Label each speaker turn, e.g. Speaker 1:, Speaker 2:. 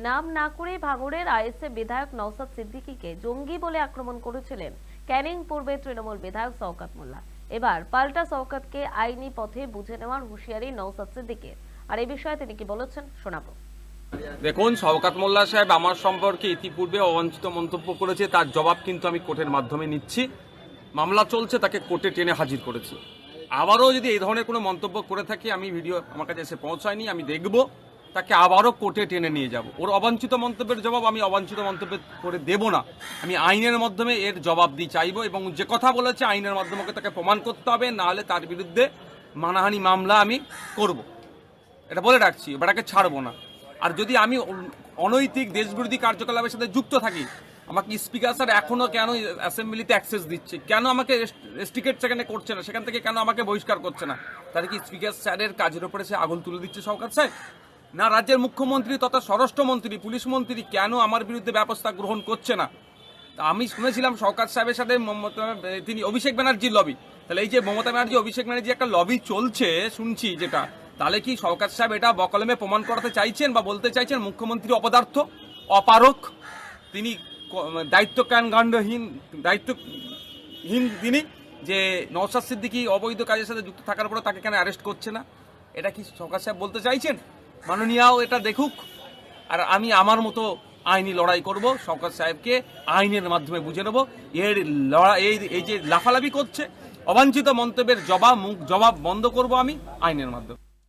Speaker 1: নাম না করে ভাঙড়ের আইএসএফ বিধায়ক নওশাদ সিদ্দিকীকে জঙ্গি বলে আক্রমণ করেছিলেন ক্যানিং পূর্বে তৃণমূল বিধায়ক শওকত মোল্লা। এবার পাল্টা শওকতকে আইনি পথে বুঝে নেওয়ার হুঁশিয়ারি নওশাদ সিদ্দিকীর। আর এই বিষয়ে তিনি কি বলেছেন শোনাবো।
Speaker 2: দেখুন, শওকত মোল্লা সাহেব আমার সম্পর্কে ইতিপূর্বে অবাঞ্ছিত মন্তব্য করেছে, তার জবাব কিন্তু আমি কোর্টের মাধ্যমে নিচ্ছি। মামলা চলছে, তাকে কোর্টে টেনে হাজির করেছি। আবারও যদি এই ধরনের কোনো মন্তব্য করে থাকি, আমি ভিডিও আমার কাছে এসে পৌঁছায়নি, আমি দেখব, তাকে আবারও কোর্টে টেনে নিয়ে যাব। ওর অবাঞ্ছিত মন্তব্যের জবাব আমি অবাঞ্ছিত মন্তব্য করে দেব না, আমি আইনের মাধ্যমে এর জবাব দিয়ে চাইবো। এবং যে কথা বলেছে আইনের মাধ্যমে তাকে প্রমাণ করতে হবে, নাহলে তার বিরুদ্ধে মানহানি মামলা আমি করব, এটা বলে রাখছি। এবারকে ছাড়বো না। আর যদি আমি অনৈতিক দেশবিরোধী কার্যকলাপের সাথে যুক্ত থাকি, আমাকে স্পিকার স্যার এখনো কেন অ্যাসেম্বলিতে অ্যাক্সেস দিচ্ছে, কেন আমাকে রেস্ট্রিকেট সেখানে করছে না, সেখান থেকে কেন আমাকে বহিষ্কার করছে না? তাহলে কি স্পিকার স্যারের কাজের উপরে সে আগুন তুলে দিচ্ছে শওকত সাহেব? না রাজ্যের মুখ্যমন্ত্রী তথা স্বরাষ্ট্রমন্ত্রী, পুলিশ মন্ত্রী কেন আমার বিরুদ্ধে ব্যবস্থা গ্রহণ করছে না? তা আমি শুনেছিলাম শওকত সাহেবের সাথে তিনি অভিষেক ব্যানার্জির লবি। তাহলে এই যে মমতা ব্যানার্জি অভিষেক ব্যানার্জি একটা লবি চলছে শুনছি যেটা, তাহলে কি শওকত সাহেব এটা বকলমে প্রমাণ করাতে চাইছেন বা বলতে চাইছেন মুখ্যমন্ত্রী অপদার্থ, অপারক, তিনি দায়িত্বহীন তিনি, যে নওশাদ সিদ্দিকী অবৈধ কাজের সাথে যুক্ত থাকার পরে তাকে কেন অ্যারেস্ট করছে না? এটা কি শওকত সাহেব বলতে চাইছেন? মাননীয়াও এটা দেখুক, আর আমি আমার মতো আইনি লড়াই করব, শওকত সাহেবকে আইনের মাধ্যমে বুঝে নেব। এর লড়াই এই যে লাফালাফি করছে, অবাঞ্ছিত মন্তব্যের জবাব বন্ধ করব আমি আইনের মাধ্যমে।